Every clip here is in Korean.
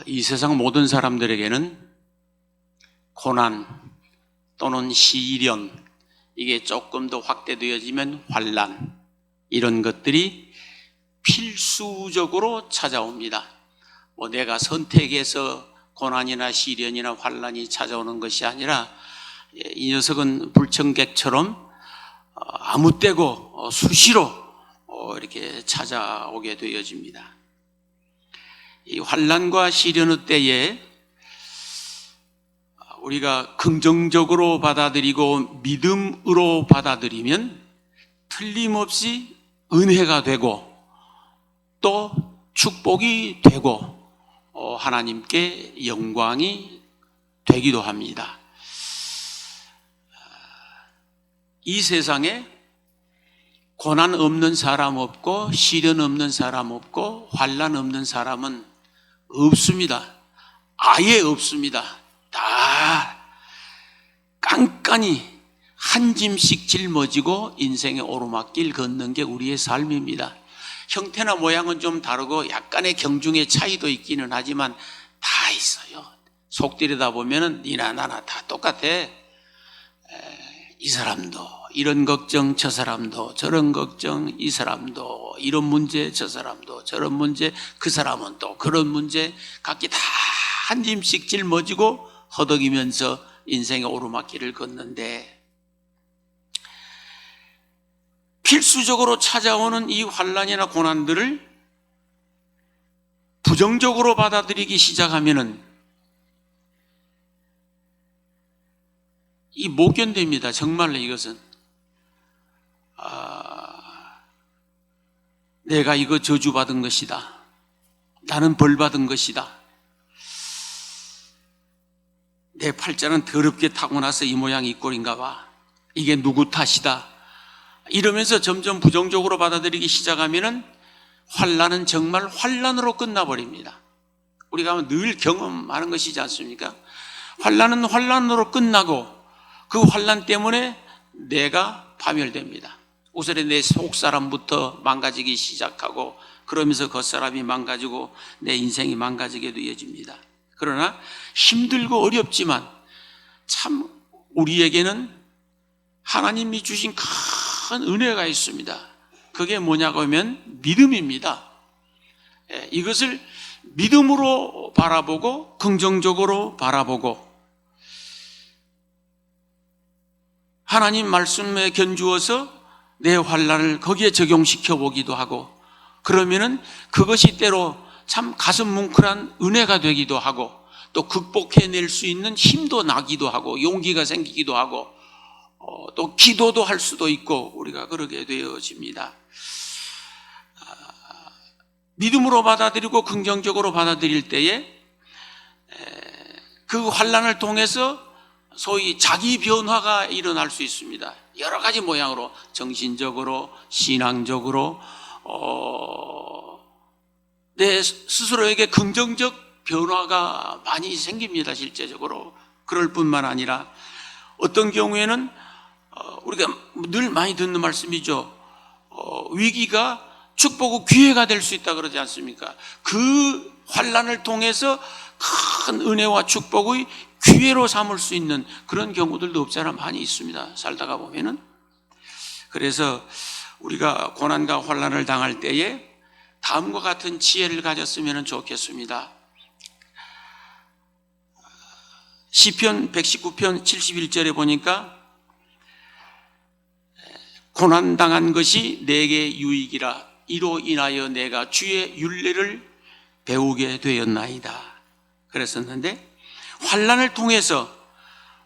이 세상 모든 사람들에게는 고난 또는 시련, 이게 조금 더 확대되어지면 환난, 이런 것들이 필수적으로 찾아옵니다. 내가 선택해서 고난이나 시련이나 환난이 찾아오는 것이 아니라 이 녀석은 불청객처럼 아무 때고 수시로 이렇게 찾아오게 되어집니다. 이 환난과 시련의 때에 우리가 긍정적으로 받아들이고 믿음으로 받아들이면 틀림없이 은혜가 되고 또 축복이 되고 하나님께 영광이 되기도 합니다. 이 세상에 고난 없는 사람 없고 시련 없는 사람 없고 환난 없는 사람은 없습니다. 아예 없습니다. 다 깐깐히 한 짐씩 짊어지고 인생의 오르막길 걷는 게 우리의 삶입니다. 형태나 모양은 좀 다르고 약간의 경중의 차이도 있기는 하지만 다 있어요. 속 들여다보면 니나 나나 다 똑같아. 이 사람도 이런 걱정, 저 사람도 저런 걱정, 이 사람도 이런 문제, 저 사람도 저런 문제, 그 사람은 또 그런 문제, 각기 다 한 짐씩 짊어지고 허덕이면서 인생의 오르막길을 걷는데, 필수적으로 찾아오는 이 환난이나 고난들을 부정적으로 받아들이기 시작하면은 이 못 견딥니다. 정말로 이것은 내가 이거 저주받은 것이다. 나는 벌받은 것이다. 내 팔자는 더럽게 타고나서 이 모양 이 꼴인가 봐. 이게 누구 탓이다. 이러면서 점점 부정적으로 받아들이기 시작하면은 환난은 정말 환난으로 끝나버립니다. 우리가 늘 경험하는 것이지 않습니까? 환난은 환난으로 끝나고 그 환난 때문에 내가 파멸됩니다. 우선에 내 속사람부터 망가지기 시작하고 그러면서 겉사람이 망가지고 내 인생이 망가지게 되어집니다. 그러나 힘들고 어렵지만 참 우리에게는 하나님이 주신 큰 은혜가 있습니다. 그게 뭐냐고 하면 믿음입니다. 이것을 믿음으로 바라보고 긍정적으로 바라보고 하나님 말씀에 견주어서 내 환난을 거기에 적용시켜 보기도 하고, 그러면은 그것이 때로 참 가슴 뭉클한 은혜가 되기도 하고 또 극복해낼 수 있는 힘도 나기도 하고 용기가 생기기도 하고 또 기도도 할 수도 있고 우리가 그러게 되어집니다. 믿음으로 받아들이고 긍정적으로 받아들일 때에 그 환난을 통해서 소위 자기 변화가 일어날 수 있습니다. 여러 가지 모양으로 정신적으로 신앙적으로 내 스스로에게 긍정적 변화가 많이 생깁니다. 실제적으로. 그럴 뿐만 아니라 어떤 경우에는 우리가 늘 많이 듣는 말씀이죠. 위기가 축복의 기회가 될 수 있다 그러지 않습니까? 그 환난을 통해서 큰 은혜와 축복의 기회로 삼을 수 있는 그런 경우들도 없지 않아 많이 있습니다. 살다가 보면은. 그래서 우리가 고난과 환난을 당할 때에 다음과 같은 지혜를 가졌으면 좋겠습니다. 시편 119편 71절에 보니까 고난당한 것이 내게 유익이라 이로 인하여 내가 주의 율례를 배우게 되었나이다 그랬었는데, 환난을 통해서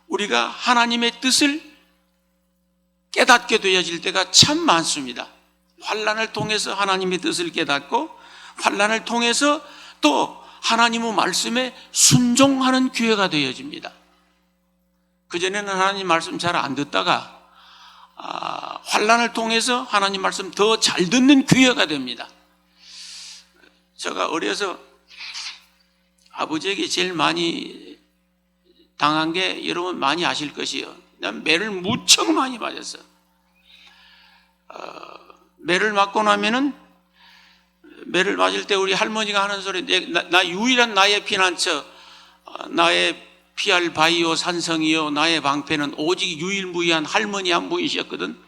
우리가 하나님의 뜻을 깨닫게 되어질 때가 참 많습니다. 환난을 통해서 하나님의 뜻을 깨닫고 환난을 통해서 또 하나님의 말씀에 순종하는 기회가 되어집니다. 그전에는 하나님 말씀 잘 안 듣다가 환난을 통해서 하나님 말씀 더 잘 듣는 기회가 됩니다. 제가 어려서 아버지에게 제일 많이 당한 게 여러분 많이 아실 것이에요. 난 매를 무척 많이 맞았어요. 매를 맞고 나면은 매를 맞을 때 우리 할머니가 하는 소리, 나 유일한 나의 피난처, 나의 피할 바위요 산성이요 나의 방패는 오직 유일무이한 할머니 한 분이셨거든.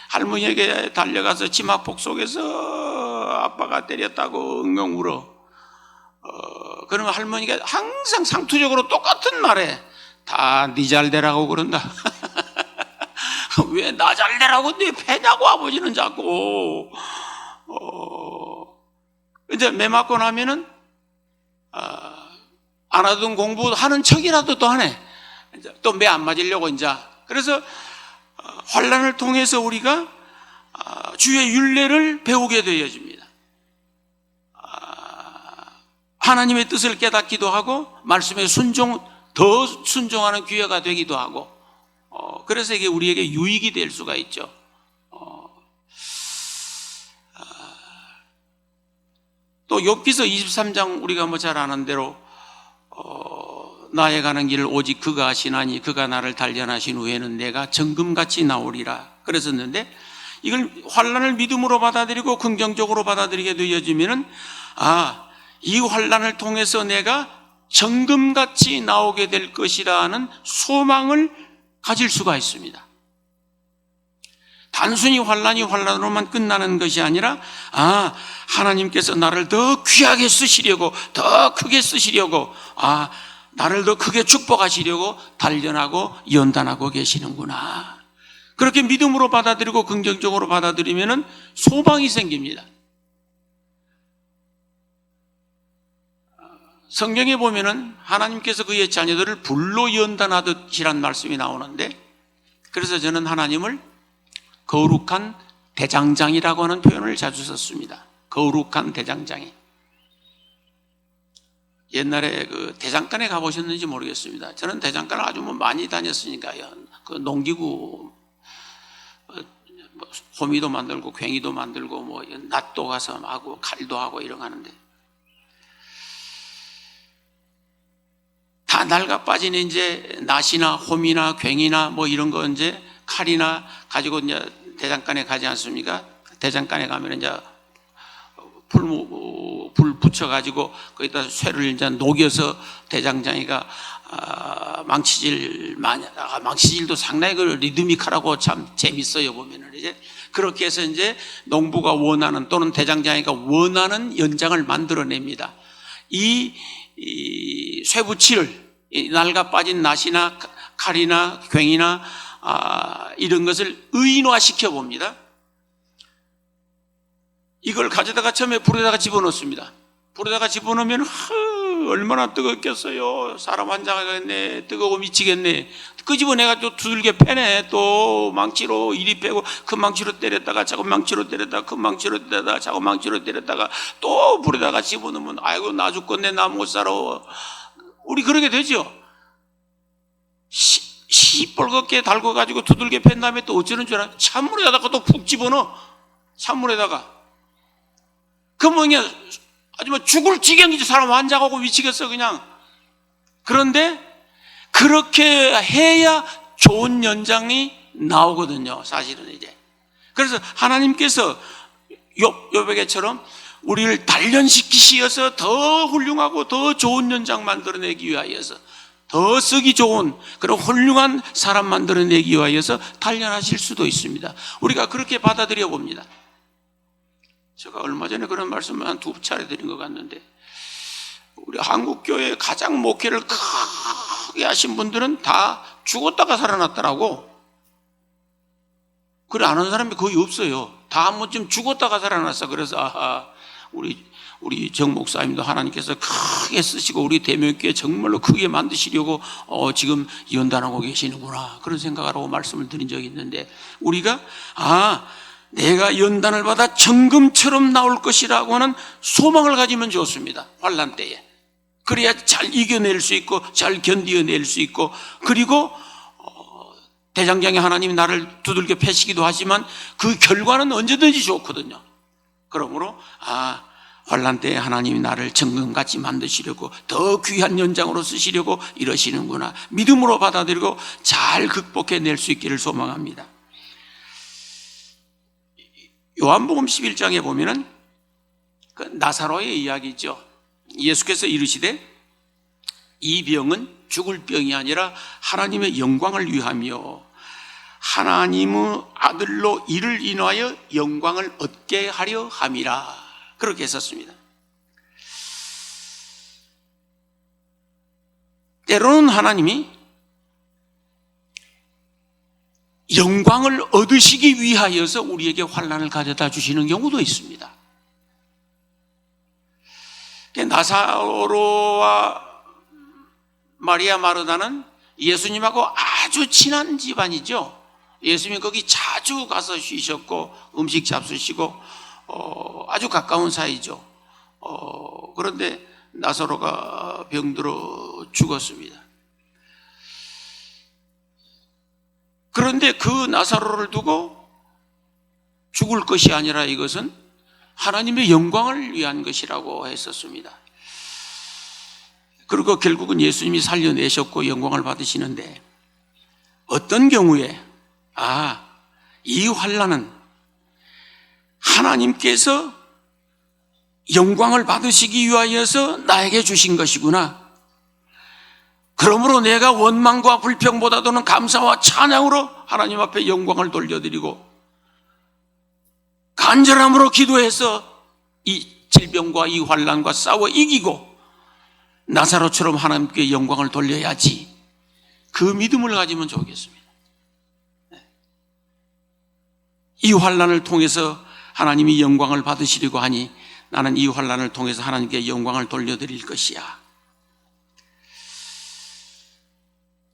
할머니에게 달려가서 치마폭 속에서 아빠가 때렸다고 엉엉 울어. 그러면 할머니가 항상 상투적으로 똑같은 말에 다 네 잘되라고 그런다. 왜 나 잘되라고 네 패냐고 아버지는 자꾸. 이제 매 맞고 나면은 안 하던 공부하는 척이라도 또 하네. 또 매 안 맞으려고 이제. 그래서 환난을 통해서 우리가 주의 율례를 배우게 되어집니다. 하나님의 뜻을 깨닫기도 하고 말씀에 더 순종하는 기회가 되기도 하고, 그래서 이게 우리에게 유익이 될 수가 있죠. 또 욥기서 23장 우리가 뭐 잘 아는 대로 나의 가는 길을 오직 그가 아시나니 그가 나를 단련하신 후에는 내가 정금같이 나오리라 그랬었는데, 이걸 환난을 믿음으로 받아들이고 긍정적으로 받아들이게 되어지면은 이 환난을 통해서 내가 정금같이 나오게 될 것이라는 소망을 가질 수가 있습니다. 단순히 환난이 환난으로만 끝나는 것이 아니라 하나님께서 나를 더 귀하게 쓰시려고, 더 크게 쓰시려고, 나를 더 크게 축복하시려고 단련하고 연단하고 계시는구나. 그렇게 믿음으로 받아들이고 긍정적으로 받아들이면 소망이 생깁니다. 성경에 보면은 하나님께서 그의 자녀들을 불로 연단하듯이란 말씀이 나오는데, 그래서 저는 하나님을 거룩한 대장장이라고 하는 표현을 자주 썼습니다. 거룩한 대장장이. 옛날에 그 대장간에 가보셨는지 모르겠습니다. 저는 대장간을 아주 많이 다녔으니까요. 그 농기구, 호미도 만들고 괭이도 만들고 낫도 가서 하고 칼도 하고 이런 거 하는데, 다 낡아 빠진 이제 낫이나 호미나 괭이나 이런 거 이제 칼이나 가지고 이제 대장간에 가지 않습니까? 대장간에 가면 이제 불 붙여가지고 거기다 쇠를 이제 녹여서 대장장이가 망치질도 상당히 그 리드미컬하고 참 재밌어요. 보면은 이제 그렇게 해서 이제 농부가 원하는, 또는 대장장이가 원하는 연장을 만들어냅니다. 이 쇠붙이를 낡아 빠진 낫이나 칼이나 괭이나 이런 것을 의인화시켜 봅니다. 이걸 가져다가 처음에 불에다가 집어넣습니다. 불에다가 집어넣으면 얼마나 뜨겁겠어요. 사람 환장하겠네. 뜨거워 미치겠네. 끄집어내가지고 두들겨 패네. 또 망치로 이리 패고 큰 망치로 때렸다가 작은 망치로 때렸다가 큰 망치로 때렸다가 작은 망치로 때렸다가 또 불에다가 집어넣으면 아이고 나 죽겠네, 나 못 살아. 우리 그러게 되죠. 시뻘겋게 달궈가지고 두들겨 팬 다음에 또 어쩌는 줄 알아? 찬물에다가 또 푹 집어넣어. 찬물에다가. 그러면 그냥 아주 죽을 지경이지. 사람 환장하고 미치겠어 그냥. 그런데 그렇게 해야 좋은 연장이 나오거든요, 사실은 이제. 그래서 하나님께서 욥에게처럼 우리를 단련시키시어서 더 훌륭하고 더 좋은 연장 만들어내기 위하여서, 더 쓰기 좋은 그런 훌륭한 사람 만들어내기 위하여서 단련하실 수도 있습니다. 우리가 그렇게 받아들여 봅니다. 제가 얼마 전에 그런 말씀을 한 2차례 드린 것 같는데, 우리 한국교회 가장 목회를 크게 하신 분들은 다 죽었다가 살아났더라고. 그래 아는 사람이 거의 없어요. 다 한 번쯤 죽었다가 살아났어. 그래서 우리 정 목사님도 하나님께서 크게 쓰시고 우리 대명교회 정말로 크게 만드시려고 지금 연단하고 계시는구나, 그런 생각을 하고 말씀을 드린 적이 있는데, 우리가 내가 연단을 받아 정금처럼 나올 것이라고 하는 소망을 가지면 좋습니다. 환난 때에. 그래야 잘 이겨낼 수 있고 잘 견디어낼 수 있고, 그리고 대장장이 하나님이 나를 두들겨 패시기도 하지만 그 결과는 언제든지 좋거든요. 그러므로 환난 때에 하나님이 나를 정금같이 만드시려고, 더 귀한 연장으로 쓰시려고 이러시는구나, 믿음으로 받아들이고 잘 극복해낼 수 있기를 소망합니다. 요한복음 11장에 보면은 그 나사로의 이야기죠. 예수께서 이르시되 이 병은 죽을 병이 아니라 하나님의 영광을 위하며 하나님의 아들로 이를 인하여 영광을 얻게 하려 함이라. 그렇게 했었습니다. 때로는 하나님이 영광을 얻으시기 위하여서 우리에게 환난을 가져다 주시는 경우도 있습니다. 나사로와 마리아 마르다는 예수님하고 아주 친한 집안이죠. 예수님이 거기 자주 가서 쉬셨고 음식 잡수시고 아주 가까운 사이죠. 그런데 나사로가 병들어 죽었습니다. 그런데 그 나사로를 두고 죽을 것이 아니라 이것은 하나님의 영광을 위한 것이라고 했었습니다. 그리고 결국은 예수님이 살려내셨고 영광을 받으시는데, 어떤 경우에 이 환난은 하나님께서 영광을 받으시기 위하여서 나에게 주신 것이구나. 그러므로 내가 원망과 불평보다도는 감사와 찬양으로 하나님 앞에 영광을 돌려드리고 간절함으로 기도해서 이 질병과 이 환난과 싸워 이기고 나사로처럼 하나님께 영광을 돌려야지. 그 믿음을 가지면 좋겠습니다. 이 환난을 통해서 하나님이 영광을 받으시려고 하니 나는 이 환난을 통해서 하나님께 영광을 돌려드릴 것이야.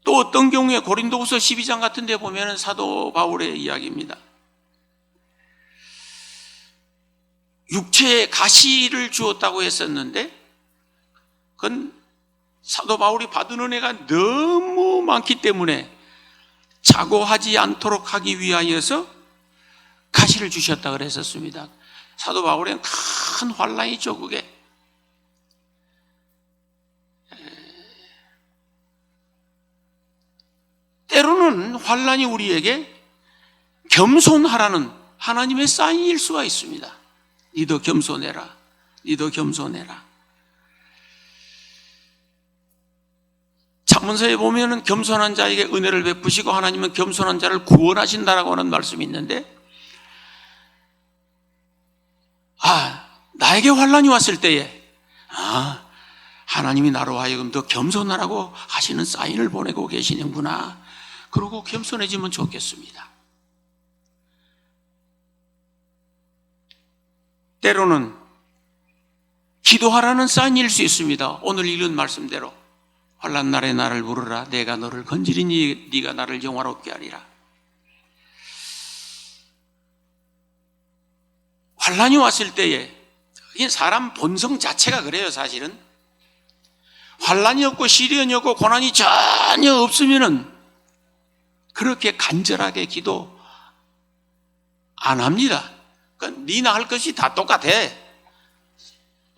또 어떤 경우에 고린도후서 12장 같은 데 보면 사도 바울의 이야기입니다. 육체에 가시를 주었다고 했었는데 그건 사도 바울이 받은 은혜가 너무 많기 때문에 자고하지 않도록 하기 위하여서 가시를 주셨다고 그랬었습니다. 사도 바울에는 큰 환난이죠, 그게. 때로는 환난이 우리에게 겸손하라는 하나님의 사인일 수가 있습니다. 니도 겸손해라. 니도 겸손해라. 잠언서에 보면은 겸손한 자에게 은혜를 베푸시고 하나님은 겸손한 자를 구원하신다라고 하는 말씀이 있는데, 나에게 환난이 왔을 때에 하나님이 나로 하여금 더 겸손하라고 하시는 사인을 보내고 계시는구나. 그러고 겸손해지면 좋겠습니다. 때로는 기도하라는 사인일 수 있습니다. 오늘 읽은 말씀대로 환난 날에 나를 부르라. 내가 너를 건지리니 네가 나를 영화롭게 하리라. 환난이 왔을 때에, 이게 사람 본성 자체가 그래요. 사실은 환난이 없고 시련이 없고 고난이 전혀 없으면은 그렇게 간절하게 기도 안 합니다. 그러니까 니나 할 것이 다 똑같아.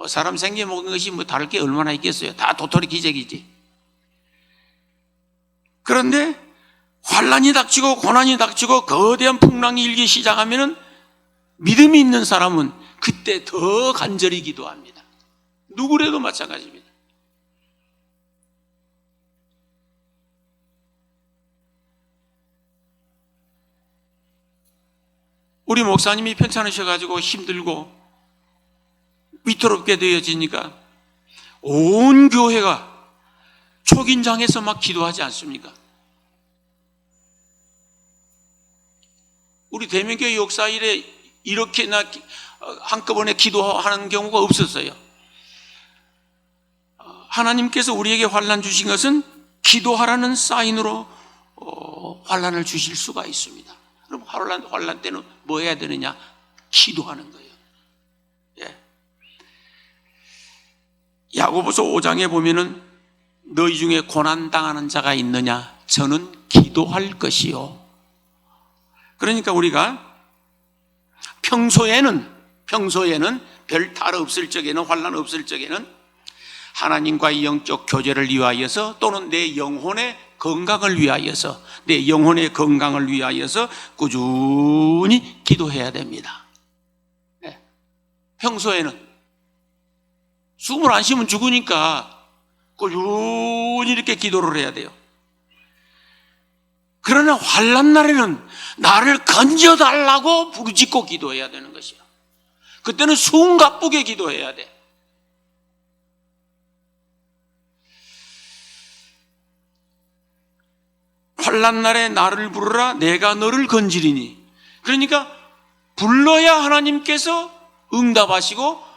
사람 생겨 먹은 것이 뭐 다를 게 얼마나 있겠어요. 다 도토리 기적이지. 그런데 환난이 닥치고 고난이 닥치고 거대한 풍랑이 일기 시작하면은 믿음이 있는 사람은 그때 더 간절히 기도합니다. 누구라도 마찬가지입니다. 우리 목사님이 편찮으셔가지고 힘들고 위태롭게 되어지니까 온 교회가 촉인장에서 막 기도하지 않습니까? 우리 대명교회 역사 이래 이렇게나 한꺼번에 기도하는 경우가 없었어요. 하나님께서 우리에게 환난 주신 것은 기도하라는 사인으로 환난을 주실 수가 있습니다. 그럼 환난 때는 뭐 해야 되느냐? 기도하는 거예요. 예. 야고보서 5장에 보면은 너희 중에 고난 당하는 자가 있느냐? 저는 기도할 것이요. 그러니까 우리가 평소에는 별 탈 없을 적에는, 환난 없을 적에는 하나님과의 영적 교제를 위하여서 또는 내 영혼의 건강을 위하여서, 내 영혼의 건강을 위하여서 꾸준히 기도해야 됩니다. 네. 평소에는. 숨을 안 쉬면 죽으니까 꾸준히 이렇게 기도를 해야 돼요. 그러나 환난 날에는 나를 건져달라고 부르짖고 기도해야 되는 것이요. 그때는 숨가쁘게 기도해야 돼. 환난 날에 나를 부르라 내가 너를 건지리니. 그러니까 불러야 하나님께서 응답하시고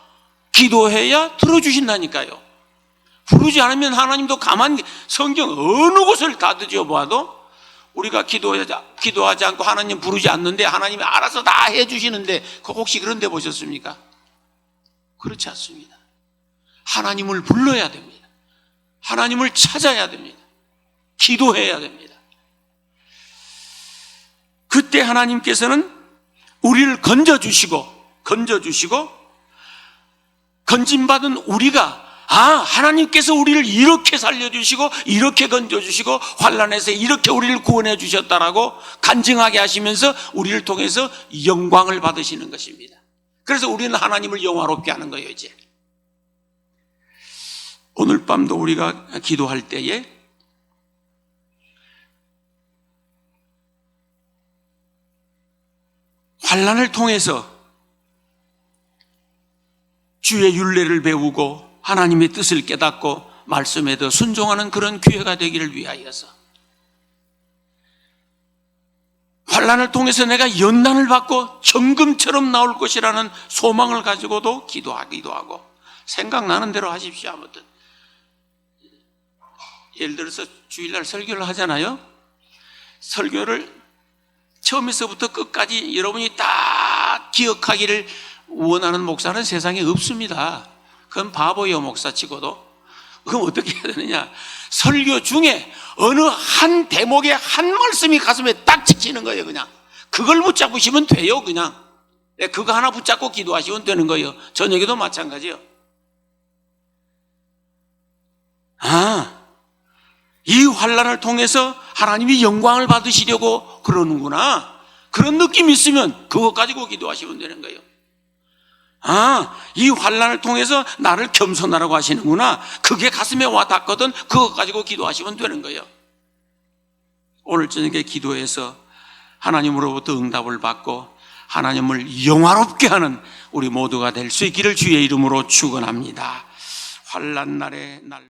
기도해야 들어주신다니까요. 부르지 않으면 하나님도 가만히, 성경 어느 곳을 다 뒤져 보아도 우리가 기도하지 않고 하나님 부르지 않는데 하나님이 알아서 다 해주시는데 혹시 그런 데 보셨습니까? 그렇지 않습니다. 하나님을 불러야 됩니다. 하나님을 찾아야 됩니다. 기도해야 됩니다. 그때 하나님께서는 우리를 건져주시고 건짐받은 우리가 하나님께서 우리를 이렇게 살려주시고 이렇게 건져주시고 환난에서 이렇게 우리를 구원해 주셨다라고 간증하게 하시면서 우리를 통해서 영광을 받으시는 것입니다. 그래서 우리는 하나님을 영화롭게 하는 거예요. 이제 오늘 밤도 우리가 기도할 때에 환난을 통해서 주의 율례를 배우고 하나님의 뜻을 깨닫고 말씀에 더 순종하는 그런 기회가 되기를 위하여서, 환난을 통해서 내가 연단을 받고 정금처럼 나올 것이라는 소망을 가지고도 기도하기도 하고, 생각나는 대로 하십시오. 아무튼 예를 들어서 주일날 설교를 하잖아요. 설교를 처음에서부터 끝까지 여러분이 다 기억하기를 원하는 목사는 세상에 없습니다. 그건 바보요, 목사치고도. 그럼 어떻게 해야 되느냐? 설교 중에 어느 한 대목에 한 말씀이 가슴에 딱 찍히는 거예요. 그냥 그걸 붙잡으시면 돼요. 그냥 그거 하나 붙잡고 기도하시면 되는 거예요. 저녁에도 마찬가지요. 이 환난을 통해서 하나님이 영광을 받으시려고 그러는구나, 그런 느낌이 있으면 그거 가지고 기도하시면 되는 거예요. 이 환난을 통해서 나를 겸손하라고 하시는구나, 그게 가슴에 와 닿거든 그거 가지고 기도하시면 되는 거예요. 오늘 저녁에 기도해서 하나님으로부터 응답을 받고 하나님을 영화롭게 하는 우리 모두가 될 수 있기를 주의 이름으로 축원합니다. 환난 날에 날